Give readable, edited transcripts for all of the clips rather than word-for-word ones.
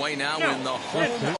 underway now in the home.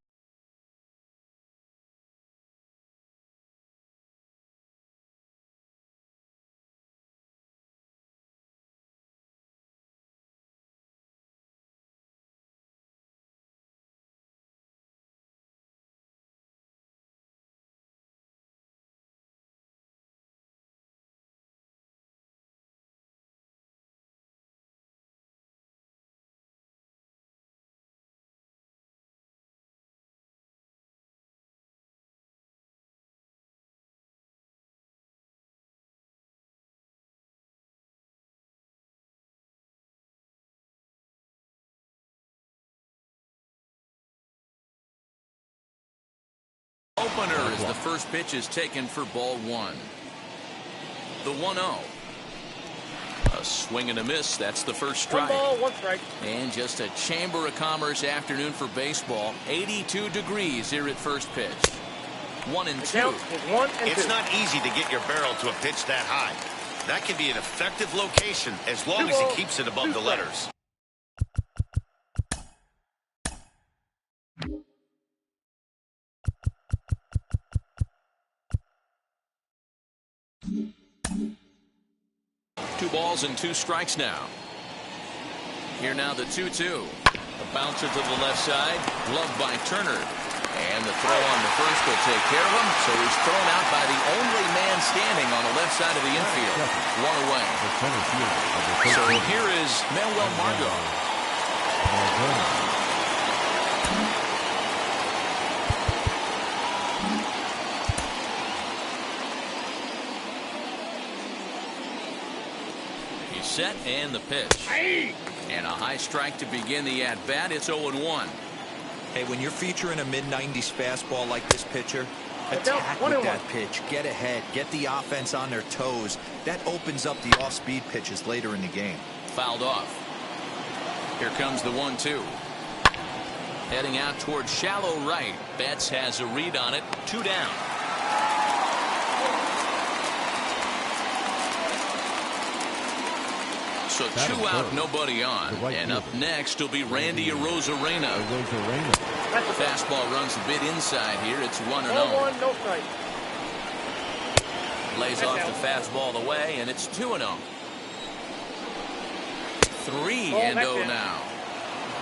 Opener as the first pitch is taken for ball one. The 1-0. A swing and a miss. That's the first strike. 1 ball, 1 strike. And just a Chamber of Commerce afternoon for baseball. 82 degrees here at first pitch. 1 and 2. It's not easy to get your barrel to a pitch that high. That can be an effective location as long as he keeps it above the letters. Two balls and 2 strikes now. Here now the 2-2. A bouncer to the left side. Gloved by Turner. And the throw on the first will take care of him. So he's thrown out by the only man standing on the left side of the infield. 1 away. So here is Manuel Margot. Set and the pitch. And a high strike to begin the at-bat. It's 0-1. Hey, when you're featuring a mid-90s fastball like this pitcher, attack with that pitch. Get ahead. Get the offense on their toes. That opens up the off-speed pitches later in the game. Fouled off. Here comes the 1-2. Heading out towards shallow right. Betts has a read on it. 2 down. So 2 out, nobody on. And up next will be Randy Arozarena. Fastball runs a bit inside here. It's 1-0. No strike. Lays off the fastball away, and it's 2-0. 3-0 now.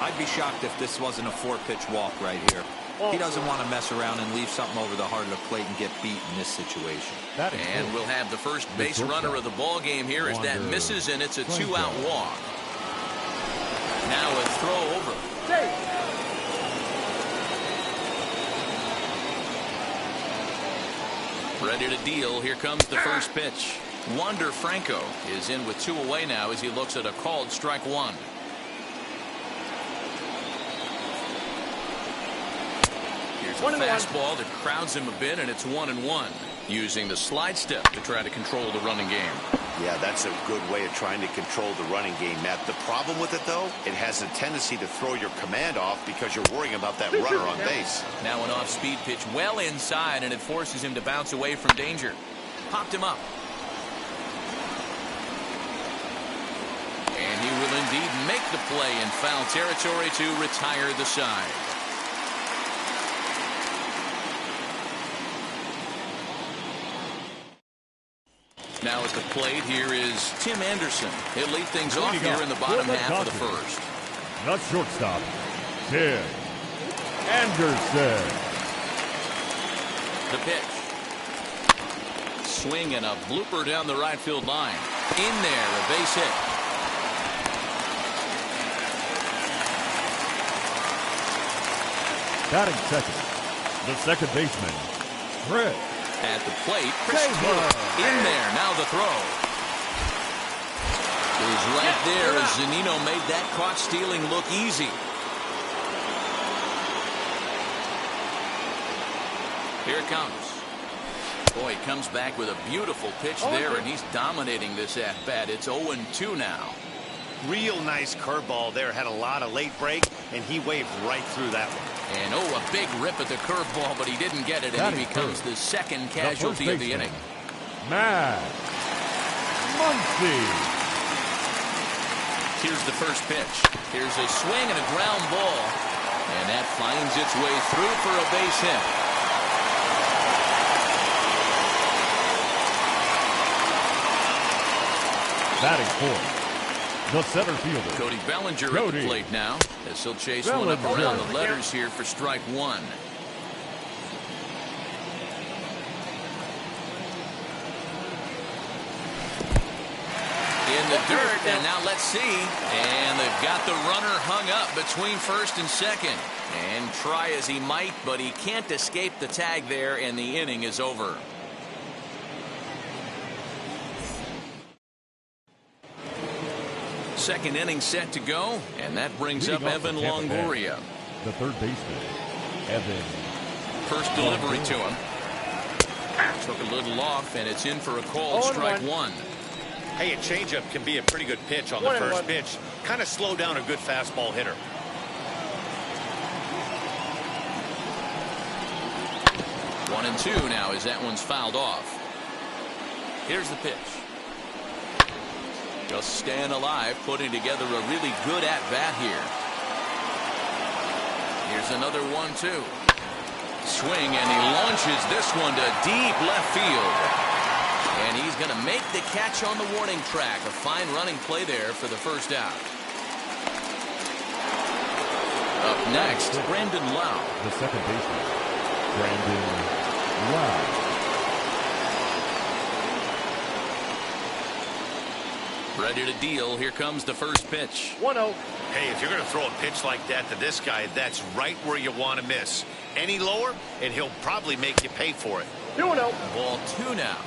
I'd be shocked if this wasn't a 4-pitch walk right here. He doesn't want to mess around and leave something over the heart of the plate and get beat in this situation. And we'll have the first base runner of the ball game here as that misses, and it's a 2-out walk. Now a throw over. Ready to deal. Here comes the first pitch. Wander Franco is in with 2 away now as he looks at a called strike 1. Here's a fastball that crowds him a bit, and it's 1-1. Using the slide step to try to control the running game. Yeah, that's a good way of trying to control the running game, Matt. The problem with it, though, it has a tendency to throw your command off because you're worrying about that runner on base. Now an off-speed pitch well inside, and it forces him to bounce away from danger. Popped him up. And he will indeed make the play in foul territory to retire the side. Now at the plate, here is Tim Anderson. He'll lead things off here in the bottom half of the first. Not shortstop, Tim Anderson. The pitch. Swing and a blooper down the right field line. In there, a base hit. Batting second, the second baseman, Chris. At the plate, Chris in there. Now the throw is right there as Zunino made that caught stealing look easy. Here it comes. Boy, he comes back with a beautiful pitch there, and he's dominating this at bat. It's 0-2 now. Real nice curveball there. Had a lot of late break, and he waved right through that one. And a big rip at the curveball, but he didn't get it, and he becomes the second casualty of the inning. Matt Muncy. Here's the first pitch. Here's a swing and a ground ball. And that finds its way through for a base hit. Batting fourth, the center fielder, Cody Bellinger at the plate now, as he'll chase one up around the letters here for strike one. In the dirt, and now let's see. And they've got the runner hung up between first and second. And try as he might, but he can't escape the tag there, and the inning is over. Second inning set to go, and that brings up Evan Longoria. The third baseman, Evan. First delivery to him. Took a little off, and it's in for a called strike one. Hey, a changeup can be a pretty good pitch on the first pitch. Kind of slow down a good fastball hitter. 1-2 now as that one's fouled off. Here's the pitch. Just staying alive, putting together a really good at-bat here. Here's another 1-2. Swing, and he launches this one to deep left field. And he's going to make the catch on the warning track. A fine running play there for the first out. Up next, Brandon Lau. The second baseman, Brandon Lau. Ready to deal. Here comes the first pitch. 1-0. Hey, if you're going to throw a pitch like that to this guy, that's right where you want to miss. Any lower, and he'll probably make you pay for it. 2-0. Ball two now.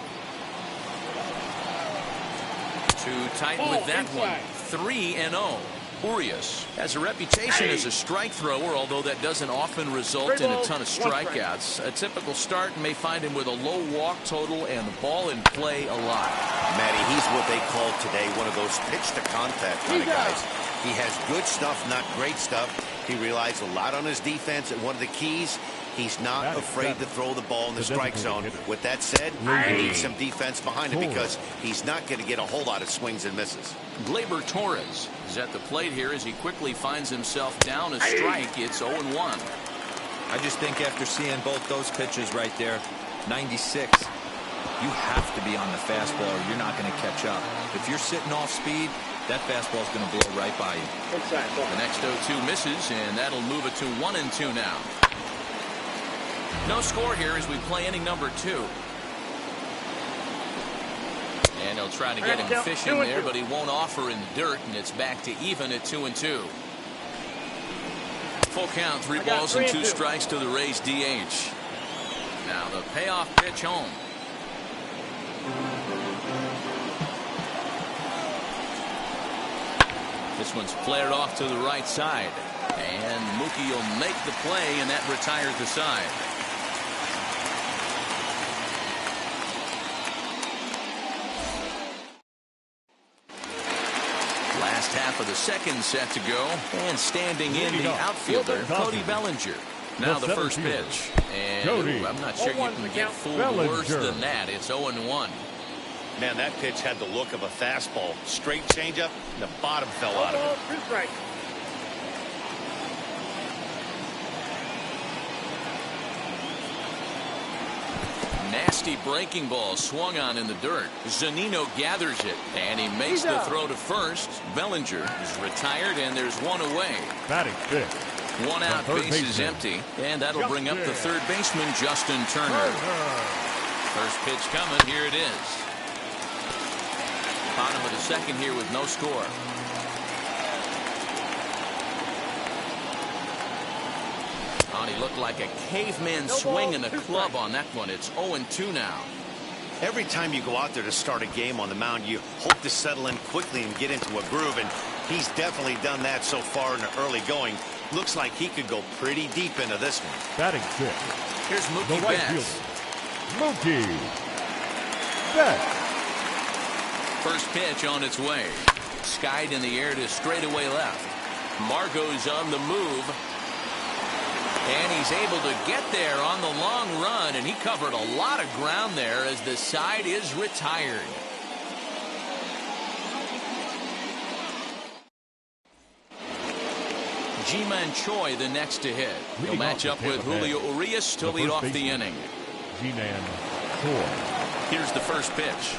Too tight with that one. 3-0. Urias has a reputation as a strike thrower, although that doesn't often result in a ton of strikeouts. A typical start may find him with a low walk total and the ball in play a lot. Matty, he's what they call today one of those pitch to contact kind of guys. He has good stuff, not great stuff. He relies a lot on his defense, and one of the keys, he's not afraid to throw the ball in the strike zone. With that said, he needs some defense behind him because he's not going to get a whole lot of swings and misses. Gleyber Torres is at the plate here as he quickly finds himself down a strike. It's 0-1. I just think after seeing both those pitches right there, 96, you have to be on the fastball or you're not going to catch up. If you're sitting off speed, that fastball is going to blow right by you. The next 0-2 misses, and that'll move it to 1-2 now. No score here as we play inning number 2. And he'll try to get him fishing there, but he won't offer in the dirt, and it's back to even at 2-2. Full count, 3 balls and 2 strikes to the Rays DH. Now the payoff pitch home. This one's flared off to the right side. And Mookie will make the play, and that retires the side. Last half of the second set to go. And standing in the outfielder, Cody Bellinger. Now the first pitch. And I'm not sure you can get fooled worse than that. It's 0-1. Man, that pitch had the look of a fastball. Straight changeup, and the bottom fell out of it. Nasty breaking ball swung on in the dirt. Zunino gathers it, and he makes the throw to first. Bellinger is retired, and there's one away. Batting fifth. One out, base is empty, and that'll bring up the third baseman, Justin Turner. First pitch coming, here it is. Bottom of the second here with no score. Oh, he looked like a caveman swinging a club on that one. It's 0-2 now. Every time you go out there to start a game on the mound, you hope to settle in quickly and get into a groove, and he's definitely done that so far in the early going. Looks like he could go pretty deep into this one. Batting fifth. Here's Mookie Betts. Mookie Betts. First pitch on its way. Skied in the air to straightaway left. Margot's on the move. And he's able to get there on the long run, and he covered a lot of ground there as the side is retired. Ji-Man Choi the next to hit. He'll match up with Julio Urias to lead off the inning. Ji-Man Choi. Here's the first pitch.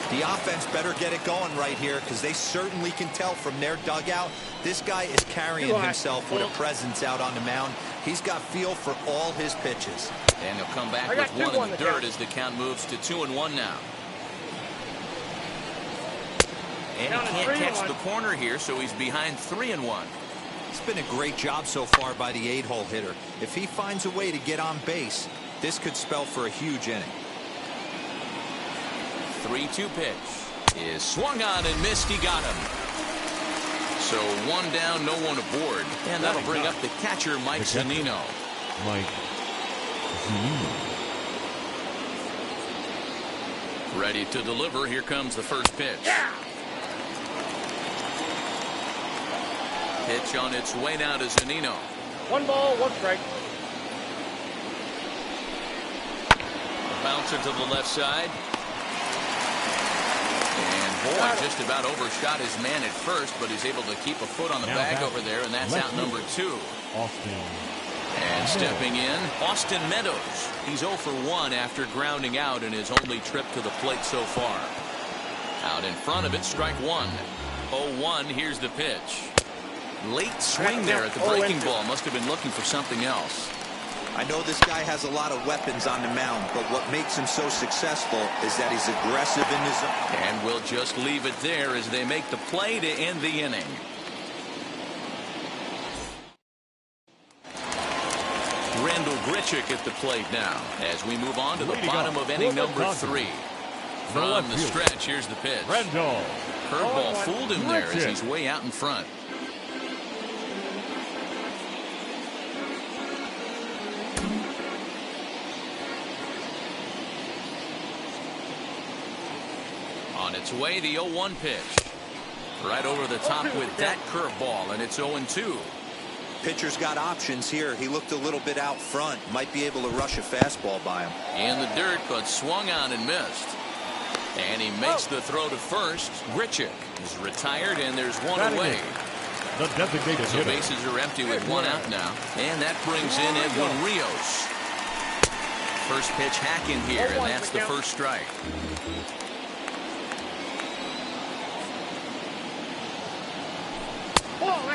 The offense better get it going right here, because they certainly can tell from their dugout this guy is carrying himself with a presence out on the mound. He's got feel for all his pitches. And he'll come back with one in the dirt as the count moves to 2-1 now. And he can't catch the corner here, so he's behind 3-1. It's been a great job so far by the 8-hole hitter. If he finds a way to get on base, this could spell for a huge inning. 3-2 pitch is swung on and missed. He got him. So one down, no one aboard. And that'll bring up the catcher, Mike Zunino. Mike Zunino. Ready to deliver. Here comes the first pitch. Pitch on its way now to Zunino. 1 ball, 1 strike. A bouncer to the left side. And boy, just about overshot his man at first, but he's able to keep a foot on the bag over there, and that's out number 2. Austin. And stepping in, Austin Meadows. He's 0 for 1 after grounding out in his only trip to the plate so far. Out in front of it, strike 1. 0-1, here's the pitch. Late swing there at the breaking ball. Must have been looking for something else. I know this guy has a lot of weapons on the mound, but what makes him so successful is that he's aggressive in his zone. And we'll just leave it there as they make the play to end the inning. Randall Grichuk at the plate now as we move on to the bottom of inning number 3. From the stretch, here's the pitch. Randall. Curveball fooled him there as he's way out in front. On its way, the 0-1 pitch. Right over the top with that curveball, and it's 0-2. Pitcher's got options here. He looked a little bit out front. Might be able to rush a fastball by him. In the dirt, but swung on and missed. And he makes the throw to first. Grichuk is retired, and there's one away. The designated So hitter. bases are empty with one out now. And that brings in Edwin Rios. First pitch hack in here, and that's the first strike.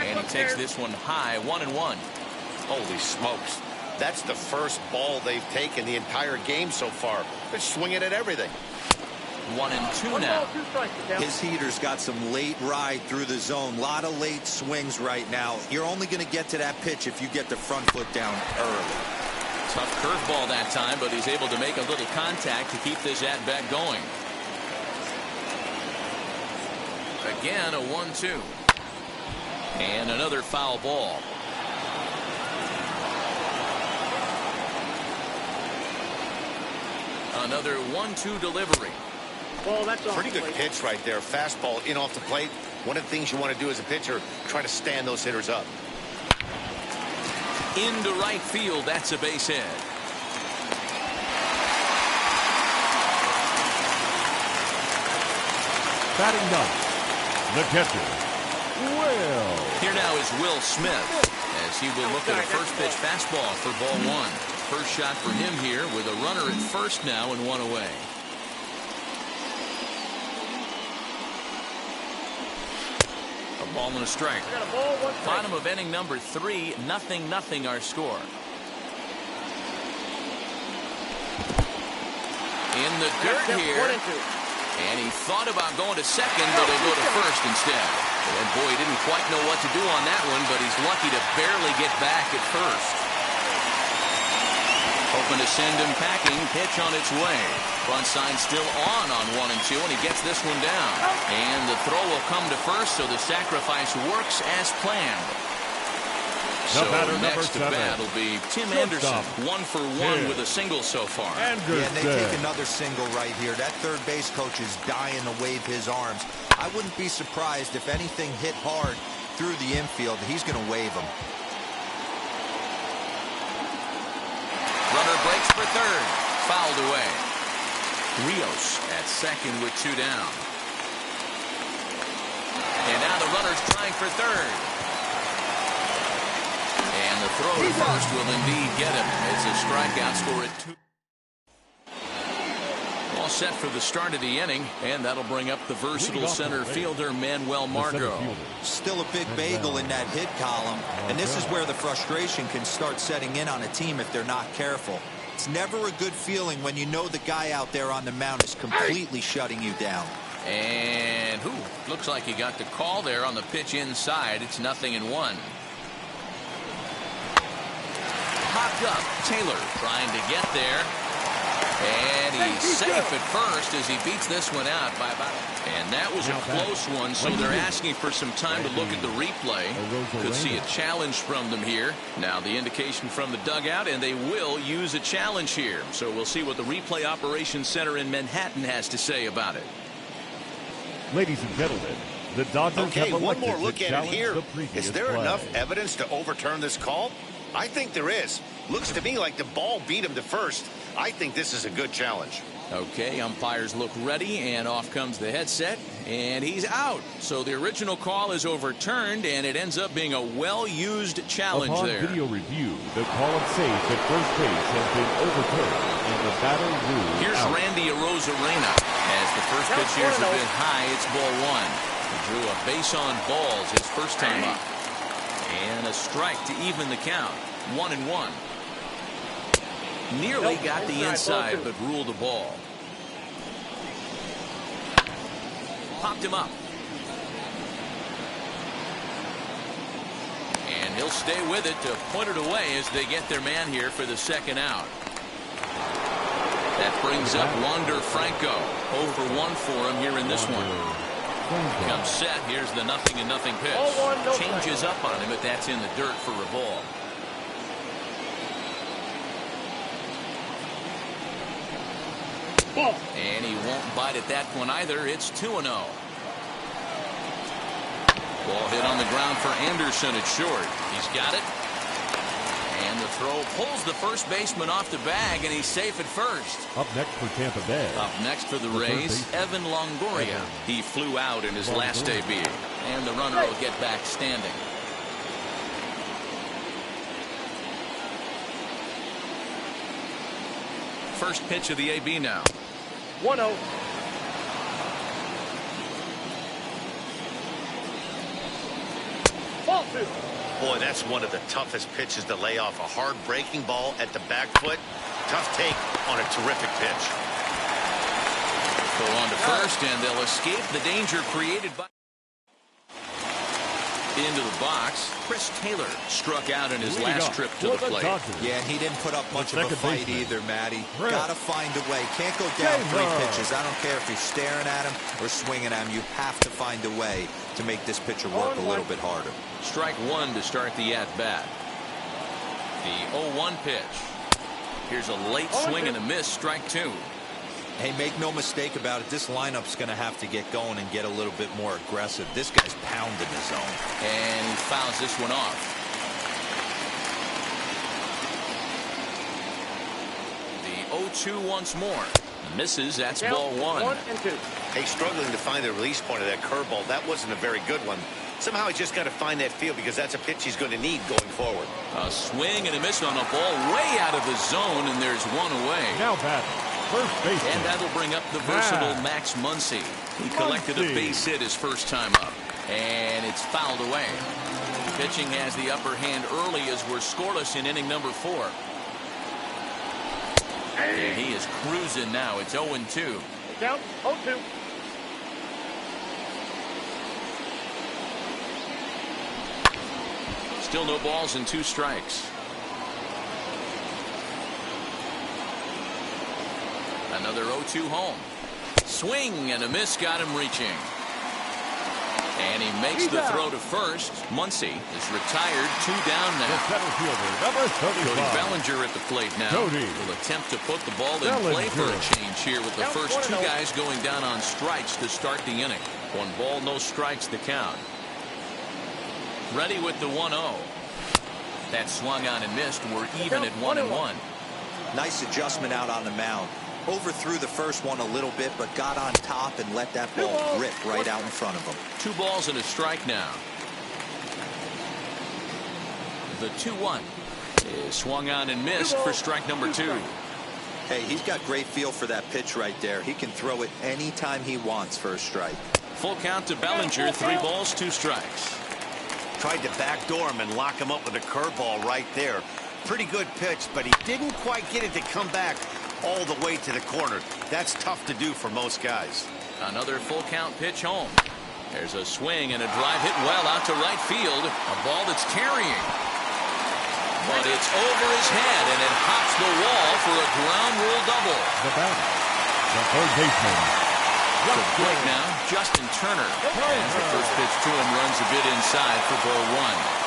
And he takes this one high, 1-1. Holy smokes. That's the first ball they've taken the entire game so far. They're swinging at everything. 1-2 now. His heater's got some late ride through the zone. A lot of late swings right now. You're only going to get to that pitch if you get the front foot down early. Tough curveball that time, but he's able to make a little contact to keep this at-bat going. Again, a 1-2. And another foul ball. Another 1-2 delivery. Well, that's Pretty good pitch right there. Fastball in off the plate. One of the things you want to do as a pitcher, try to stand those hitters up. Into right field. That's a base hit. Batting ninth, the catcher. Here now is Will Smith as he will look at a first pitch fastball for ball 1. First shot for him here with a runner at first now and one away. A ball and a strike. Bottom of inning number 3, 0-0 our score. In the dirt here. And he thought about going to second, but he'll go to first instead. And boy, he didn't quite know what to do on that one, but he's lucky to barely get back at first. Hoping to send him packing. Pitch on its way. Front sign still on 1 and 2, and he gets this one down. And the throw will come to first, so the sacrifice works as planned. So next to bat will be Tim Anderson, 1 for 1 with a single so far. Yeah, and they take another single right here. That third base coach is dying to wave his arms. I wouldn't be surprised if anything hit hard through the infield. He's going to wave them. Runner breaks for third. Fouled away. Rios at second with 2 down. And now the runner's trying for third. And the throw to first will indeed get him. It's a strikeout score at 2. All set for the start of the inning, and that'll bring up the versatile center fielder Manuel Margot. Still a big bagel in that hit column, and this is where the frustration can start setting in on a team if they're not careful. It's never a good feeling when you know the guy out there on the mound is completely shutting you down. And looks like he got the call there on the pitch inside. It's 0-1. Popped up. Taylor trying to get there. And he's safe at first as he beats this one out by about. And that was a close one, so they're asking for some time to look at the replay. Could see a challenge from them here. Now the indication from the dugout, and they will use a challenge here. So we'll see what the replay operations center in Manhattan has to say about it. Ladies and gentlemen, the Dodgers have one more elected look to at it challenge here. the previous Is there play. enough evidence to overturn this call? I think there is. Looks to me like the ball beat him to first. I think this is a good challenge. Okay, umpires look ready, and off comes the headset, and he's out. So the original call is overturned, and it ends up being a well-used challenge Upon there. video review, the call of safe at first base has been overturned, and the batter ruled Here's out. Randy Arozarena. As the first pitch here is a bit high, it's ball one. He drew a base on balls his first time up. And a strike to even the count. 1-1. Nearly got the inside, but ruled the ball. Popped him up. And he'll stay with it to point it away as they get their man here for the second out. That brings up Wander Franco. 0 for 1 for him here in this one. Comes set. Here's the 0-0 pitch. Changes up on him, but that's in the dirt for a ball. And he won't bite at that one either. It's 2-0. Ball hit on the ground for Anderson at short. He's got it. And the throw pulls the first baseman off the bag, and he's safe at first. Up next for Tampa Bay. Up next for the Rays, Evan Longoria. He flew out in his last debut. And the runner will get back standing. First pitch of the AB now. 1-0. Ball two. Boy, that's one of the toughest pitches to lay off. A hard breaking ball at the back foot. Tough take on a terrific pitch. Go on to first, and they'll escape the danger created by. Into the box. Chris Taylor struck out in his last trip to the plate. Yeah, and he didn't put up much of a fight either, Matty. Right. Got to find a way. Can't go down 3 pitches. I don't care if you're staring at him or swinging at him. You have to find a way to make this pitcher work a little bit harder. Strike one to start the at-bat. The 0-1 pitch. Here's a late swing and a miss. Strike two. Hey, make no mistake about it. This lineup's going to have to get going and get a little bit more aggressive. This guy's pounding his zone. And he fouls this one off. The 0-2 once more. Misses. That's ball one. 1 and 2. Hey, struggling to find the release point of that curveball. That wasn't a very good one. Somehow he's just got to find that feel because that's a pitch he's going to need going forward. A swing and a miss on a ball way out of the zone, and there's one away. Now back. First base. And that'll bring up the versatile Max Muncy. He collected a base hit his first time up. And it's fouled away. Pitching has the upper hand early as we're scoreless in inning number 4. And he is cruising now. It's 0-2. Count 0-2. Still no balls and 2 strikes. Another 0-2 home. Swing and a miss got him reaching. And he makes the throw to first. Muncy is retired. 2 down The now. center fielder, number 35. Cody Bellinger at the plate now. Cody. Will attempt to put the ball in play for a change here with the first 2 guys going down on strikes to start the inning. 1 ball, no strikes to count. Ready with the 1-0. That swung on and missed. We're even at 1-1. Nice adjustment out on the mound. Overthrew the first one a little bit, but got on top and let that ball rip right out in front of him. 2 balls and a strike now. The 2-1 is swung on and missed for strike number 2. Hey, he's got great feel for that pitch right there. He can throw it anytime he wants for a strike. Full count to Bellinger. 3 balls, 2 strikes. Tried to backdoor him and lock him up with a curveball right there. Pretty good pitch, but he didn't quite get it to come back all the way to the corner. That's tough to do for most guys. Another full count pitch home. There's a swing and a drive hit well out to right field. A ball that's carrying. But it's over his head and it hops the wall for a ground rule double. The batter, the third baseman. To the plate now, Justin Turner. As the first pitch to him runs a bit inside for ball 1.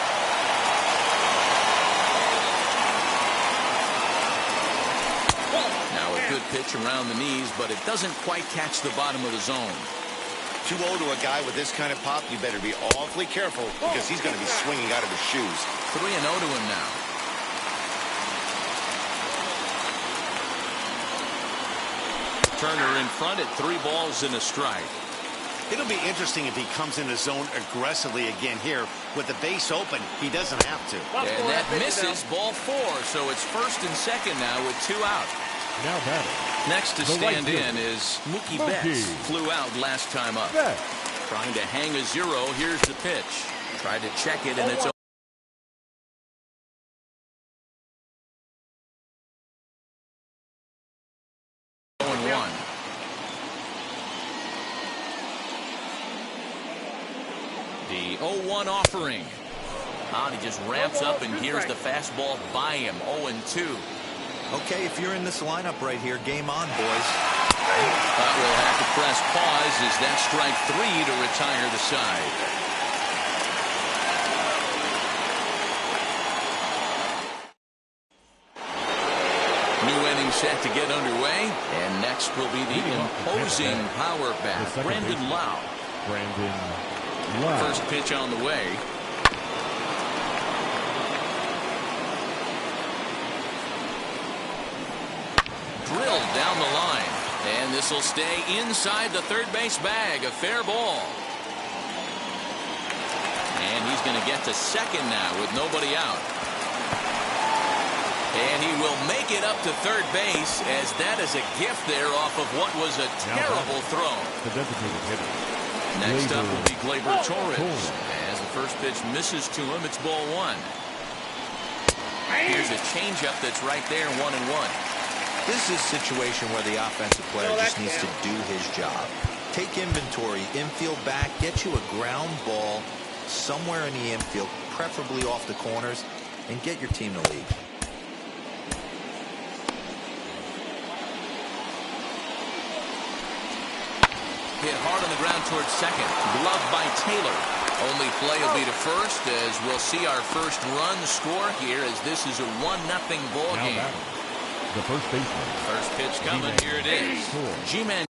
Now a good pitch around the knees, but it doesn't quite catch the bottom of the zone. 2-0 to a guy with this kind of pop, you better be awfully careful because he's going to be swinging out of his shoes. 3-0 to him now. Turner in front at 3 balls and a strike. It'll be interesting if he comes in the zone aggressively again here. With the base open, he doesn't have to. And that misses ball 4, so it's first and second now with 2 out. Now batting. Next to stand in is Mookie Betts. Flew out last time up. Trying to hang a 0. Here's the pitch. Tried to check it, and it's 0-1. The 0-1 offering. He just ramps up, and here's the fastball by him. 0-2. Okay, if you're in this lineup right here, game on, boys. We'll have to press pause as that strike 3 to retire the side. New inning set to get underway, and next will be the imposing power bat, Brandon Lau. First pitch on the way. Drilled down the line, and this will stay inside the third base bag. A fair ball. And he's going to get to second now with nobody out. And he will make it up to third base, as that is a gift there off of what was a terrible throw. The designated hitter. Next up will be Gleyber Torres. As the first pitch misses to him, it's ball 1. Here's a changeup that's right there, 1-1. This is a situation where the offensive player just needs to do his job. Take inventory, infield back, get you a ground ball somewhere in the infield, preferably off the corners, and get your team to lead. Hit hard on the ground towards second. Gloved by Taylor. Only play will be to first, as we'll see our first run score here, as this is a 1-0 ball game. The first baseman. First pitch coming. Here it is. G-Man.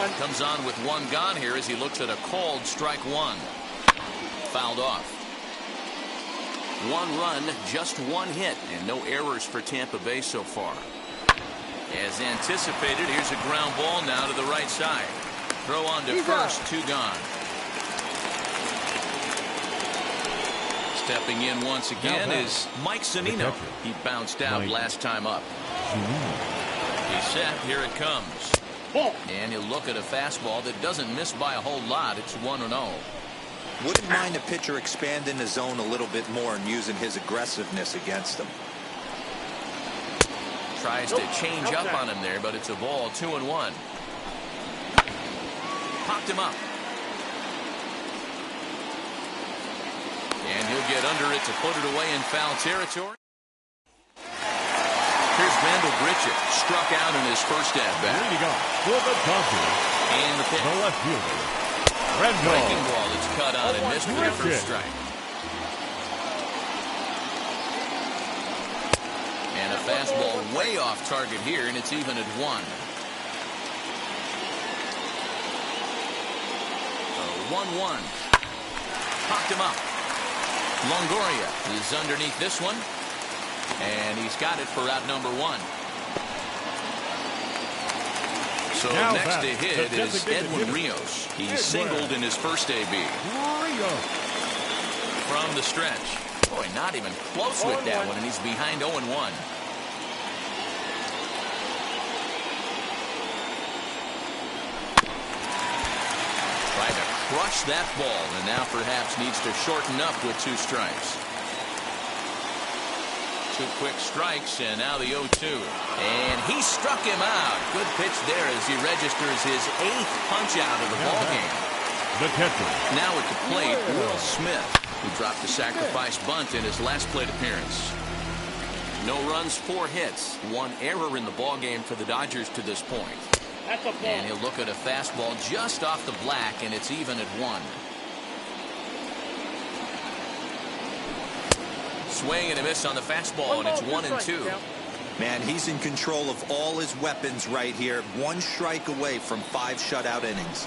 1. Comes on with one gone here as he looks at a called strike one. Fouled off. 1 run, just 1 hit, and no errors for Tampa Bay so far. As anticipated, here's a ground ball now to the right side. Throw on to first, 2 gone. Stepping in once again is Mike Zunino. He bounced out last time up. He's set. Here it comes. And he'll look at a fastball that doesn't miss by a whole lot. It's 1-0. Wouldn't mind a pitcher expanding the zone a little bit more and using his aggressiveness against him. Tries to change up on him there, but it's a ball. 2-1. Popped him up. And he'll get under it to put it away in foul territory. Here's Randall Grichuk, struck out in his first at-bat. Leading off for the Dodgers, and the pitch. the left fielder, Randall. Breaking ball that's cut on and missed for the first strike. And a fastball way off target here, and it's even at 1. 1-1. Popped him up. Longoria is underneath this one, and he's got it for out number 1. So Now next to back, hit the is designated Edwin hitter. Rios. He's singled in his first AB. Rios. From the stretch. Boy, not even close with that one, and he's behind 0-1. Tried to crush that ball, and now perhaps needs to shorten up with 2 strikes. 2 quick strikes, and now the 0-2. And he struck him out. Good pitch there as he registers his 8th punch out of the ball game. The catcher. Now at the plate, Will Smith, who dropped a sacrifice bunt in his last plate appearance. No runs, 4 hits, 1 error in the ball game for the Dodgers to this point. That's a ball. And he'll look at a fastball just off the black, and it's even at 1. Swing and a miss on the fastball, and it's 1-2. Man, he's in control of all his weapons right here. 1 strike away from 5 shutout innings.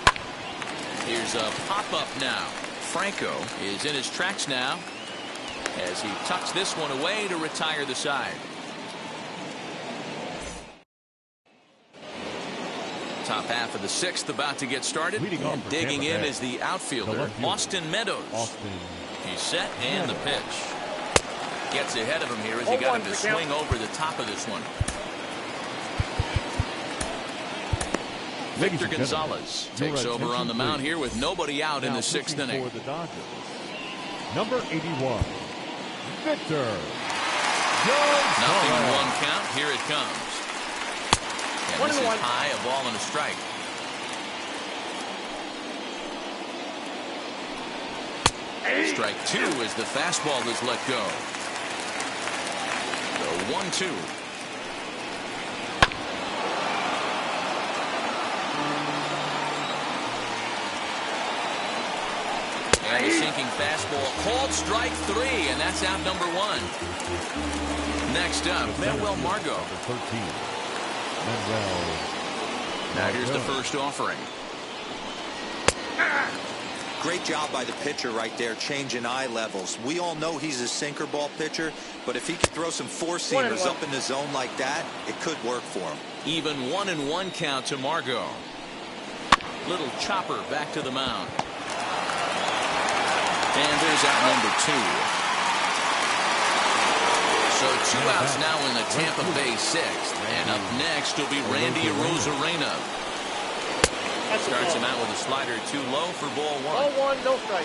Here's a pop-up now. Franco is in his tracks now as he tucks this one away to retire the side. Top half of the 6th about to get started. And digging in is the outfielder, Austin Meadows. He's set, and the pitch. Gets ahead of him here as he got him to swing over the top of this one. Victor Gonzalez takes over on the mound here with nobody out in the 6th inning. For the Dodgers, number 81, Victor Gonzalez. Nothing in 1 count. Here it comes. And this is high, a ball and a strike. Strike 2 as the fastball is let go. The 1-2. And a sinking fastball. Called strike 3, and that's out number 1. Next up, Manuel Margot. 13. Manuel. Now here's the first offering. Great job by the pitcher right there, changing eye levels. We all know he's a sinker ball pitcher, but if he could throw some 4-seamers up in the zone like that, it could work for him. Even 1-1 count to Margot. Little chopper back to the mound. And there's out number 2. So 2 outs now in the Tampa Bay 6th. And up next will be Randy Arozarena. Starts him out with a slider too low for ball 1. Ball 1, no strike.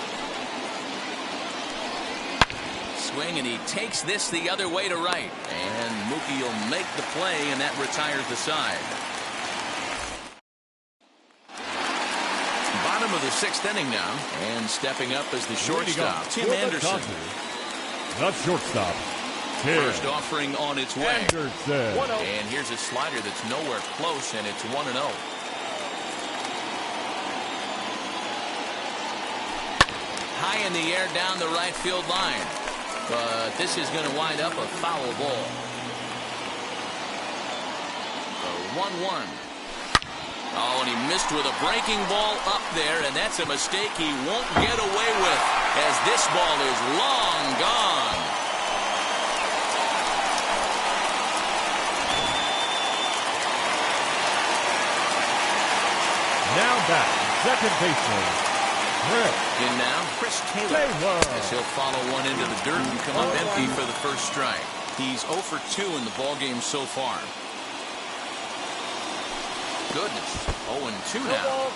Swing, and he takes this the other way to right. And Mookie will make the play, and that retires the side. Bottom of the 6th inning now, and stepping up as the shortstop, Tim Anderson. The shortstop, Tim First offering on its way. Anderson. And here's a slider that's nowhere close, and it's 1-0. High in the air down the right field line. But this is going to wind up a foul ball. The 1-1. Oh, and he missed with a breaking ball up there, and that's a mistake he won't get away with as this ball is long gone. Now back, second baseman, Chris. In now, Chris Taylor, as he'll follow one into the dirt and come up empty for the first strike. He's 0 for 2 in the ballgame so far. Goodness, 0-2 now.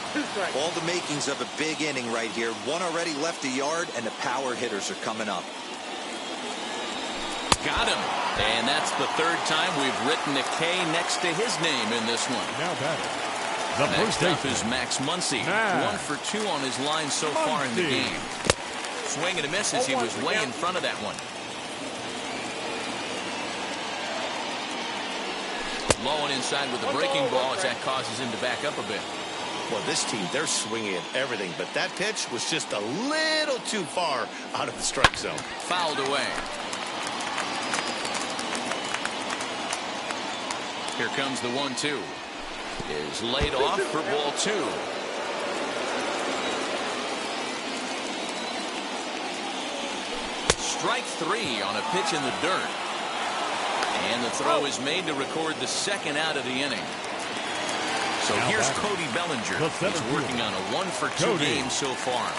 All the makings of a big inning right here. One already left the yard, and the power hitters are coming up. Got him. And that's the third time we've written a K next to his name in this one. Now batting, the Next first up baseman, is Max Muncy. Max 1 for 2 on his line so far in the Muncy. game. Swing and a miss as he was way in front of that one. Low and inside with the breaking ball as that causes him to back up a bit. Well, this team, they're swinging at everything, but that pitch was just a little too far out of the strike zone. Fouled away. Here comes the 1-2. Is laid off for ball 2. Strike 3 on a pitch in the dirt. And the throw is made to record the second out of the inning. So Now here's batting, Cody Bellinger. the He's center working on a 1 for 2 Cody game so far.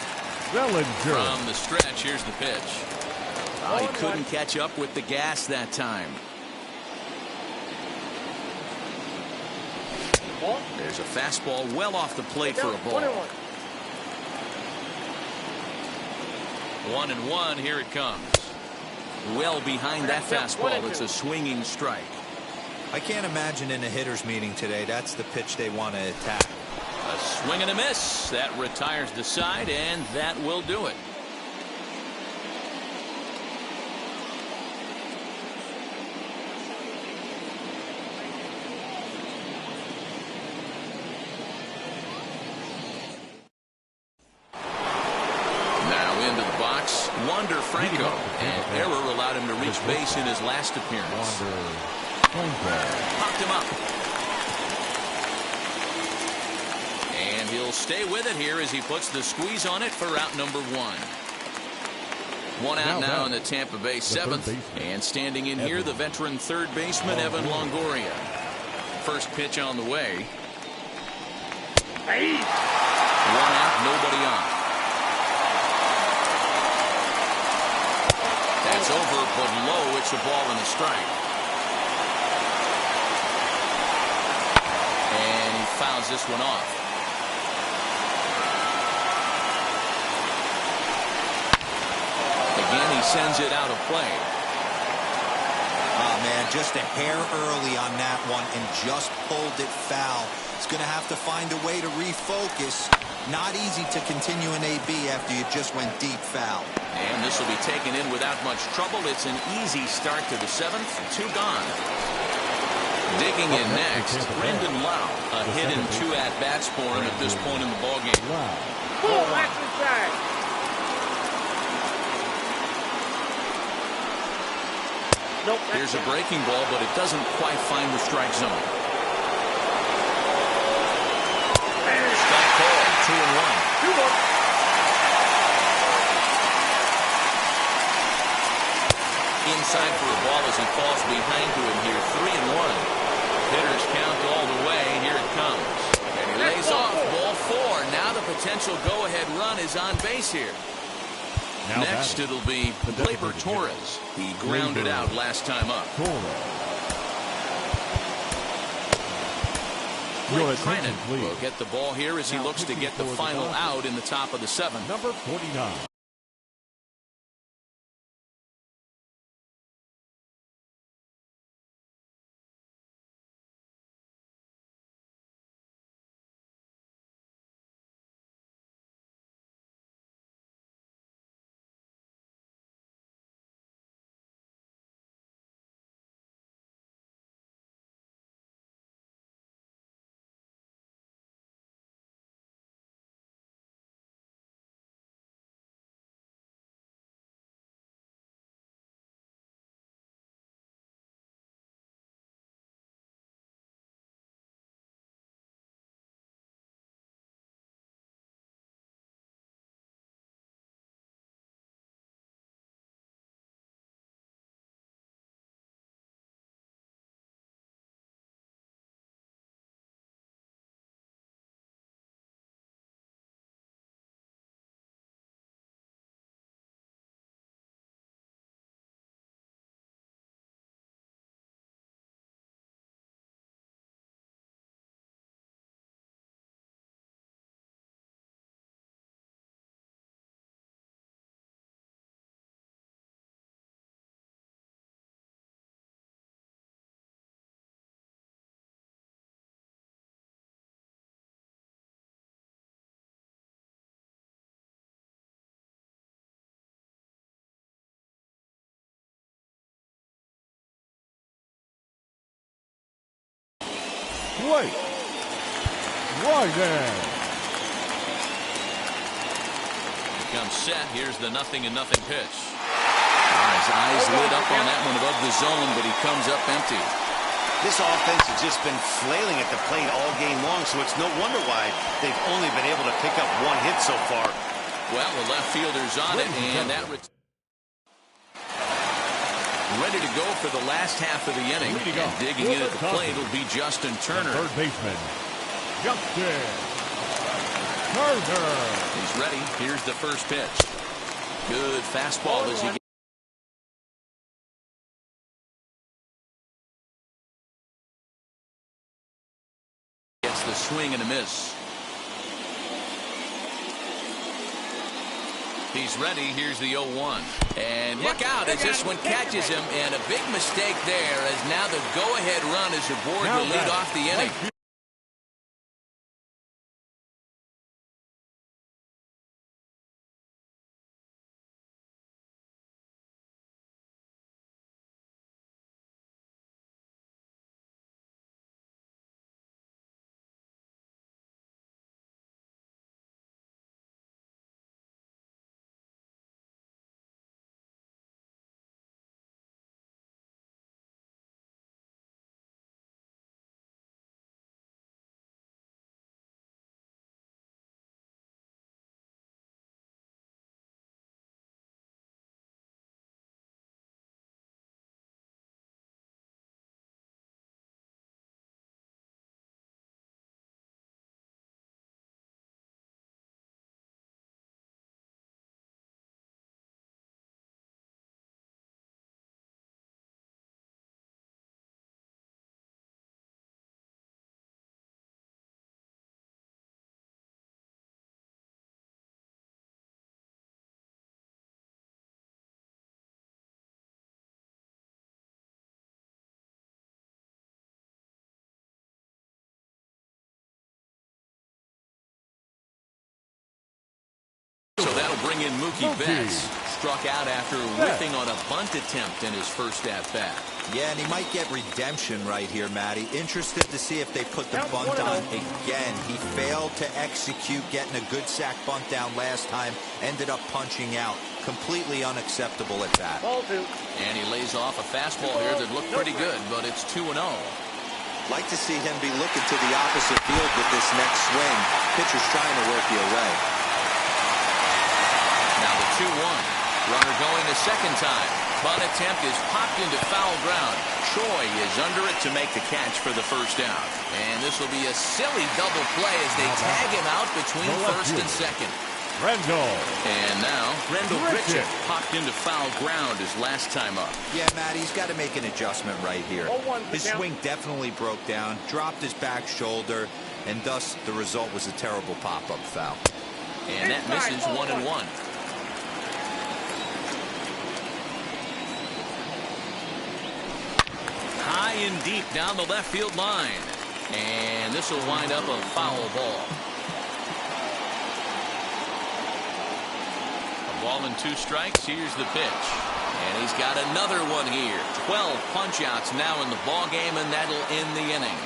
Bellinger. From the stretch, here's the pitch. Oh, he couldn't catch up with the gas that time. There's a fastball well off the plate for a ball. 1-1, here it comes. Well behind that fastball. It's a swinging strike. I can't imagine in a hitter's meeting today that's the pitch they want to attack. A swing and a miss. That retires the side, and that will do it. Now into the box, Wander Franco. An error allowed him to reach base in his last appearance. Popped him up. And he'll stay with it here as he puts the squeeze on it for out number 1. One out now in the Tampa Bay 7th. And standing in here, the veteran third baseman, Evan Longoria. First pitch on the way. 1 out, nobody on. That's over, but low. It's a ball and a strike. And he fouls this one off. Again, he sends it out of play. Oh, man, just a hair early on that one and just pulled it foul. He's going to have to find a way to refocus. Not easy to continue an AB after you just went deep foul. And this will be taken in without much trouble. It's an easy start to the 7th. 2 gone. Digging in next, Brendan Lau. A hit and 2 at-bats for him at this point in the ballgame. Full action side. Nope. Here's a breaking ball, but it doesn't quite find the strike zone. Strike called. 2-1. 2-1. Inside for a ball as he falls behind to him here. 3-1. Hitters count all the way. Here it comes. And he lays off ball 4. Now the potential go-ahead run is on base here. Now Next batting, it'll be Gleyber Torres. He grounded out last time up. Your Blake attention, Trinan please. will get the ball here as he Now looks to pitching get the for the final Dodgers. out in the top of the 7th. Number 49. plate. Right there. Comes set. Here's the 0-0 pitch. His eyes lit up on that one above the zone, but he comes up empty. This offense has just been flailing at the plate all game long, so it's no wonder why they've only been able to pick up one hit so far. Well, the left fielder's on it, and that ready to go for the last half of the inning. And digging in at the plate will be Justin Turner. Third baseman, Justin Turner. He's ready. Here's the first pitch. Good fastball as he gets the swing and a miss. He's ready. Here's the 0-1. And look out as this one catches him. And a big mistake there as now the go-ahead run is aboard to lead off the inning. So that'll bring in Mookie Betts. Struck out after whiffing on a bunt attempt in his first at-bat. Yeah, and he might get redemption right here, Matty. Interested to see if they put the bunt on again. He failed to execute getting a good sack bunt down last time. Ended up punching out. Completely unacceptable at that. And he lays off a fastball here that looked pretty good, but it's 2-0. Like to see him be looking to the opposite field with this next swing. Pitcher's trying to work you away. Now the 2-1. Runner going a second time. Bunt attempt is popped into foul ground. Troy is under it to make the catch for the first out. And this will be a silly double play as they tag him out between first and second. Rendell. And now Rendell Grichuk popped into foul ground his last time up. Yeah, Matt, he's got to make an adjustment right here. His swing definitely broke down, dropped his back shoulder, and thus the result was a terrible pop-up foul. And that misses 1-1. High and deep down the left field line. And this will wind up a foul ball. A ball and 2 strikes. Here's the pitch. And he's got another one here. 12 punch-outs now in the ball game, and that'll end the inning.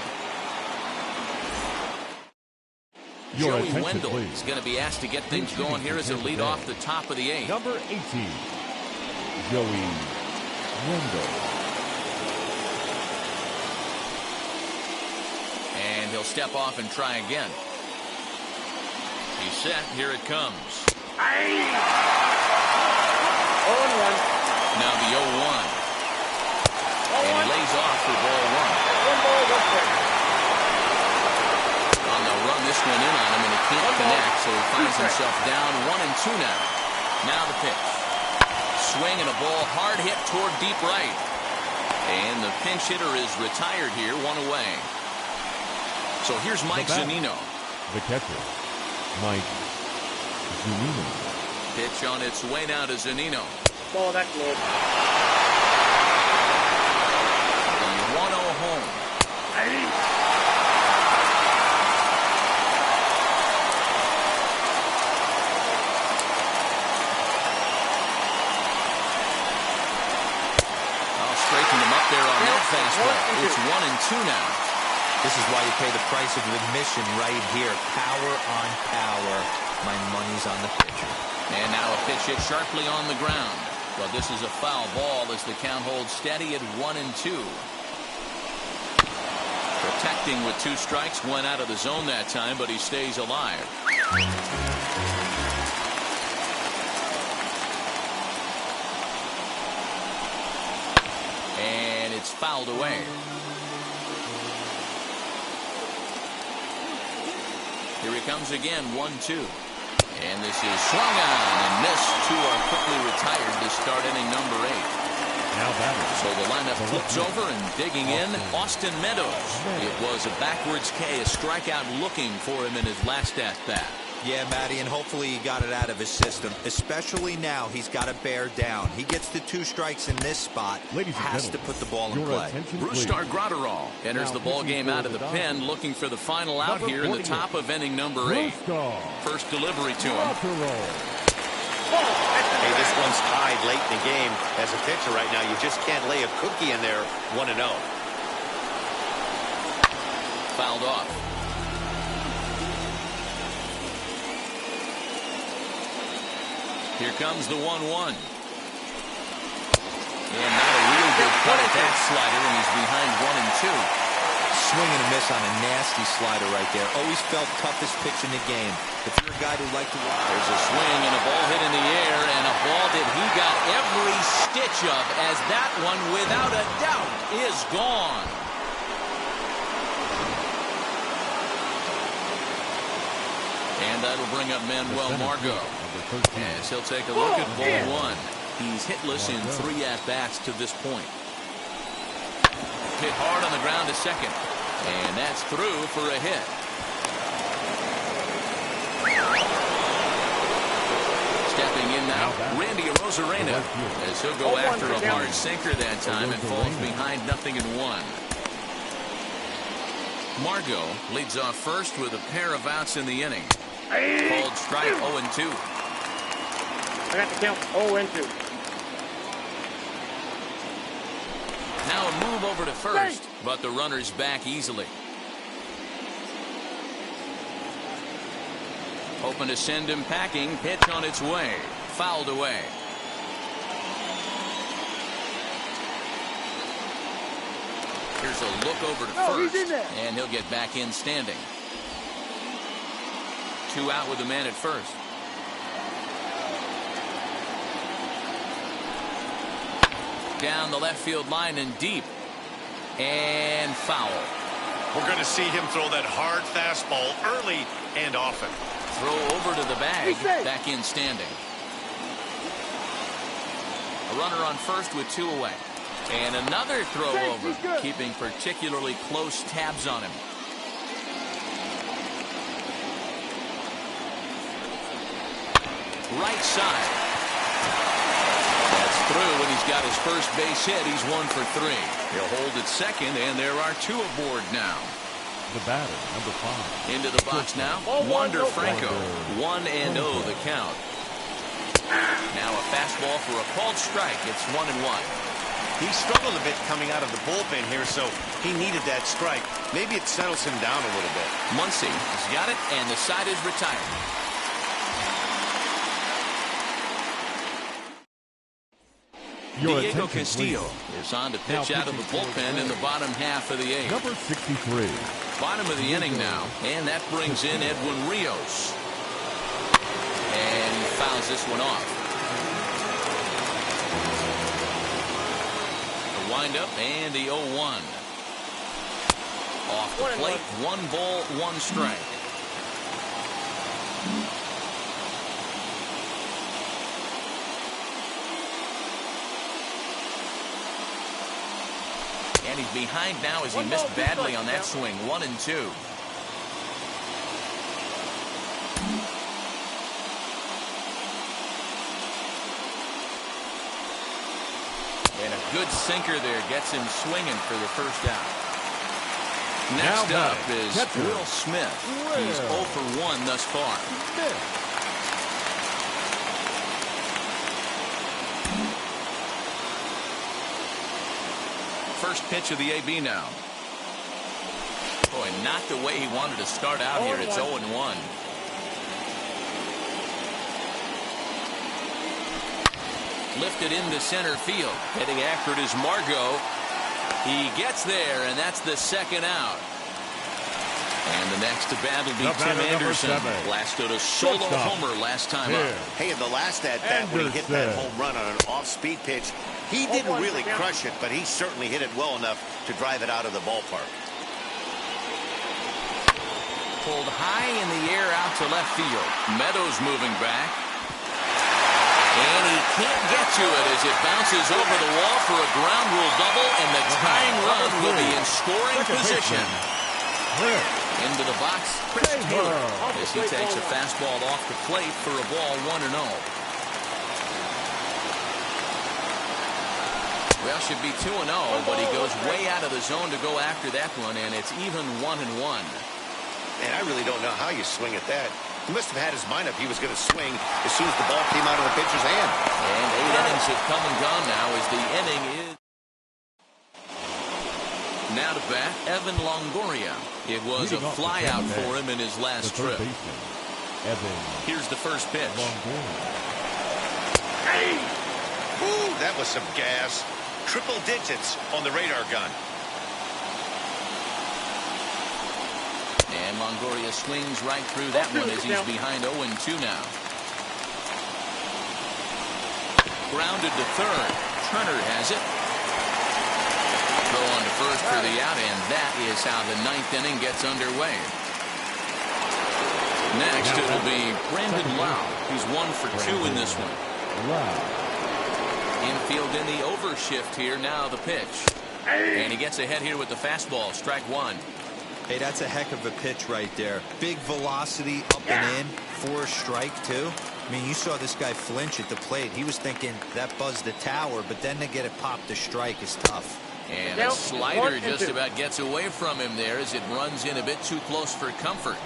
Joey Wendell is going to be asked to get things going here as they lead off the top of the 8th. Number 18, Joey Wendell. And he'll step off and try again. He's set. Here it comes. 0-1. Now the 0-1. And he lays off for ball 1. On the run, this one in on him, and he can't connect, so he finds himself down 1-2 now. Now the pitch. Swing and a ball hard hit toward deep right. And the pinch hitter is retired here, 1 away. So here's Mike Zunino. The catcher, Mike Zunino. Pitch on its way now to Zunino. Ball, that's good. The 1-0 home. I'll straighten him up there on that fastball. It's 1-2 now. This is why you pay the price of admission right here. Power on power. My money's on the pitcher. And now a pitch hit sharply on the ground. Well, this is a foul ball as the count holds steady at 1-2. Protecting with 2 strikes, went out of the zone that time, but he stays alive. And it's fouled away. Here he comes again, 1-2. And this is swung on and missed. 2 are quickly retired to start inning number 8. Now batting. So the lineup flips over and digging in, Austin Meadows. It was a backwards K, a strikeout looking for him in his last at-bat. Yeah, Matty, and hopefully he got it out of his system. Especially now, he's got to bear down. He gets the 2 strikes in this spot. Ladies and has to gentlemen, put the ball in your play. attention, Brustar please. Gratterall enters Now the ball pitching game for out of the the Dodgers. pen, looking for the final out Number here in the 48. top of inning number 8. Brustar. First delivery to him. Gratterall. Hey, this one's tied late in the game. As a pitcher right now, you just can't lay a cookie in there 1-0. Fouled off. Here comes the 1-1. And not a real good cut at that slider, and he's behind 1-2. Swing and a miss on a nasty slider right there. Always felt toughest pitch in the game. If you're a guy who liked to watch. There's a swing and a ball hit in the air, and a ball that he got every stitch of, as that one, without a doubt, is gone. And that'll bring up Manuel Margot, as he'll take a look at ball 1. He's hitless in 3 at-bats to this point. Hit hard on the ground to second, and that's through for a hit. Stepping in now, Randy Arozarena, as he'll go after a hard sinker that time and falls behind 0-1. Margot leads off first with a pair of outs in the inning. Called strike 0-2. I got the count 0-2. Now a move over to first, but the runner's back easily. Hoping to send him packing. Pitch on its way. Fouled away. Here's a look over to first, he's in there. and he'll get back in standing. 2 out with the man at first. Down the left field line and deep. And foul. We're going to see him throw that hard fastball early and often. Throw over to the bag. He's safe. Back in standing. A runner on first with 2 away. And another throw Safe, over, he's good. keeping particularly close tabs on him. Right side. That's through, and he's got his first base hit. He's 1 for 3. He'll hold at second, and there are 2 aboard now. The batter, number 5. Into the box now, Wander Franco. 1-0 the count. Now a fastball for a called strike. It's 1-1. He struggled a bit coming out of the bullpen here, so he needed that strike. Maybe it settles him down a little bit. Muncy has got it, and the side is retired. Diego Castillo is on to pitch out of the bullpen in the bottom half of the 8th. Number 63. Bottom of the inning now, and that brings in Edwin Rios. And he fouls this one off. The windup and the 0-1. Off the plate, 1 ball, 1 strike. And he's behind now as he missed badly on that swing. 1-2. And a good sinker there gets him swinging for the first out. Next up is Will Smith. He's 0 for 1 thus far. First pitch of the AB now. and not the way he wanted to start out here. It's 0-1. Lifted into center field. Heading after it is Margot. He gets there, and that's the second out. And the next to bat will be Tim Anderson. Blasted a solo homer last time up. Hey, in the last at-bat when he hit that home run on an off-speed pitch, he didn't really crush it, but he certainly hit it well enough to drive it out of the ballpark. Pulled high in the air out to left field. Meadows moving back. And he can't get to it as it bounces over the wall for a ground rule double, and the tying run will be in scoring position. Into the box, Chris Taylor, as he takes a fastball off the plate for a ball 1-0. Well, should be 2-0, but he goes way out of the zone to go after that one, and it's even 1-1. And I really don't know how you swing at that. He must have had his mind up he was going to swing as soon as the ball came out of the pitcher's hand. And 8 innings have come and gone now as the inning is. Now to bat, Evan Longoria. It was a flyout for him in his last trip. Here's the first pitch. Hey! Ooh, that was some gas. Triple digits on the radar gun. And Longoria swings right through that one as he's behind 0-2 now. Grounded to third. Turner has it. Throw on to first for the out, and that is how the 9th inning gets underway. Next, it'll be Brandon Lau. He's 1 for 2 in this one. Infield in the overshift here. Now the pitch. And he gets ahead here with the fastball. Strike 1. Hey, that's a heck of a pitch right there. Big velocity up and in for a strike, too. I mean, you saw this guy flinch at the plate. He was thinking that buzzed the tower, but then to get it popped to strike is tough. And a slider just about gets away from him there as it runs in a bit too close for comfort.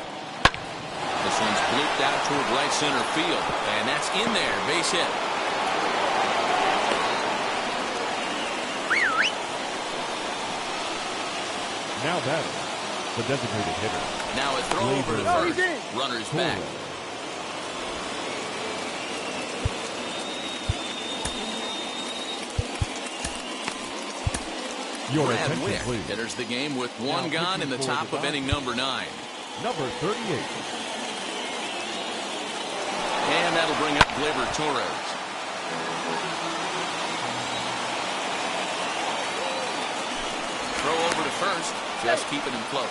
This one's blooped out toward right center field, and that's in there. Base hit. Now batting, the designated hitter. Now a throw over to first. Runners back. Your Brad attention, Wick please. enters the game with one gone in the top of inning number 9. Number 38. And that'll bring up Gleyber Torres. Throw over to first, just keeping him close.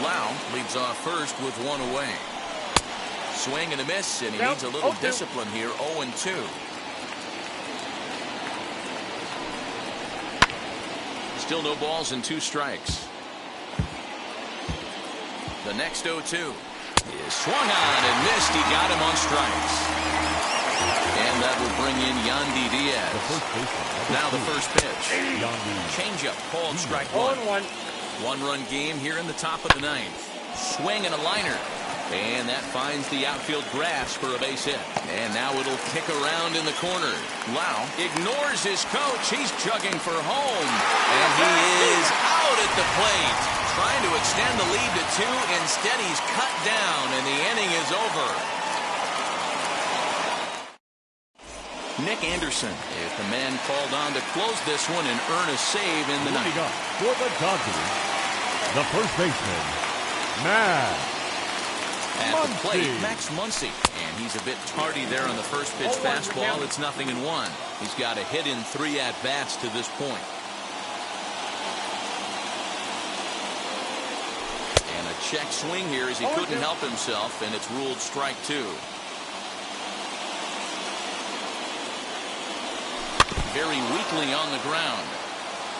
Lau leads off first with 1 away. Swing and a miss, and he needs a little discipline here. 0-2. Still no balls and 2 strikes. The next 0-2 is swung on and missed. He got him on strikes. And that will bring in Yandy Diaz. Now the first pitch. Changeup called strike 1. 1-run game here in the top of the 9th. Swing and a liner. And that finds the outfield grass for a base hit. And now it'll kick around in the corner. Lau ignores his coach. He's chugging for home. And he is out at the plate. Trying to extend the lead to 2. Instead, he's cut down, and the inning is over. Nick Anderson is the man called on to close this one and earn a save in the 9th. For the Dodgers, the first baseman, Max At the plate, Max Muncy. And he's a bit tardy there on the first pitch fastball. It's 0-1. He's got a hit in 3 at-bats to this point. And a check swing here as he couldn't help himself, and it's ruled strike 2. Very weakly on the ground.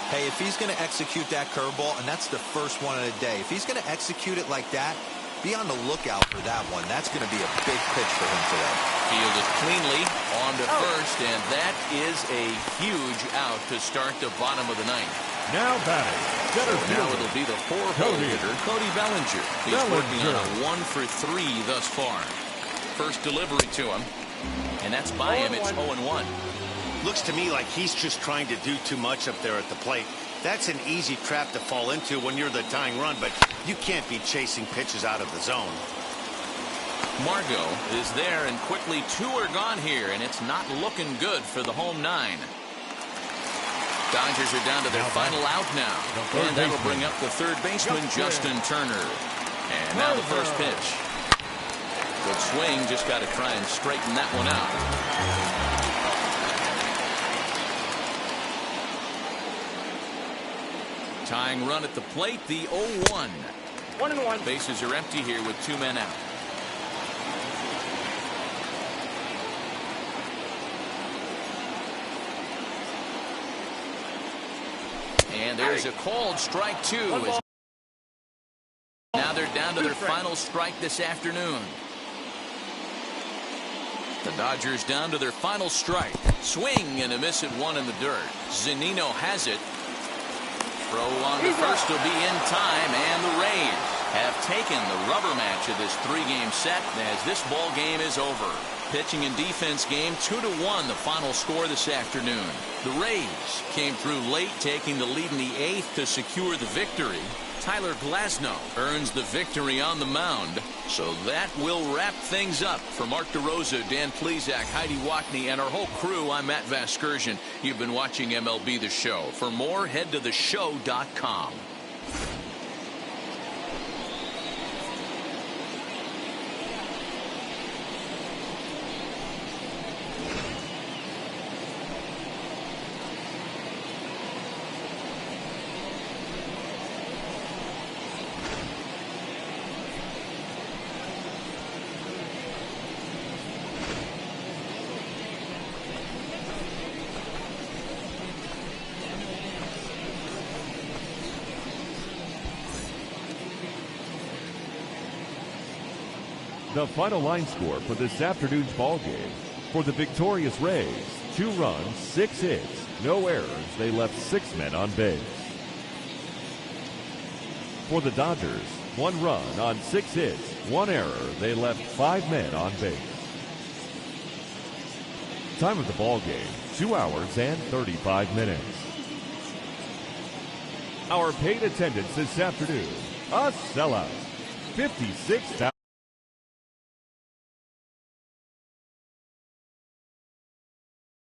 Hey, if he's going to execute that curveball, and that's the first one of the day, if he's going to execute it like that, be on the lookout for that one. That's going to be a big pitch for him today. Fielded cleanly on to first, and that is a huge out to start the bottom of the 9th. Now batting. Now it'll be the 4-hole hitter, Cody Bellinger. He's working on a 1 for 3 thus far. First delivery to him, and that's by him. It's 0-1. Looks to me like he's just trying to do too much up there at the plate. That's an easy trap to fall into when you're the tying run, but you can't be chasing pitches out of the zone. Margot is there, and quickly 2 are gone here, and it's not looking good for the home 9. Dodgers are down to their final out now, and that'll bring up the third baseman, Justin Turner. And now the first pitch. Good swing, just got to try and straighten that one out. Tying run at the plate, the 0-1. 1-1. Bases are empty here with 2 men out. And there's a called strike 2. Now they're down to their final strike this afternoon. The Dodgers down to their final strike. Swing and a miss at 1 in the dirt. Zunino has it. Throw on to first will be in time, and the Rays have taken the rubber match of this 3-game set as this ball game is over. Pitching and defense game 2-1, the final score this afternoon. The Rays came through late, taking the lead in the 8th to secure the victory. Tyler Glasnow earns the victory on the mound. So that will wrap things up. For Mark DeRosa, Dan Plesac, Heidi Wackney, and our whole crew, I'm Matt Vasgersian. You've been watching MLB The Show. For more, head to theshow.com. The final line score for this afternoon's ball game. For the victorious Rays, 2 runs, 6 hits, no errors. They left 6 men on base. For the Dodgers, 1 run on 6 hits, 1 error. They left 5 men on base. Time of the ball game, 2 hours and 35 minutes. Our paid attendance this afternoon, a sellout, 56,000.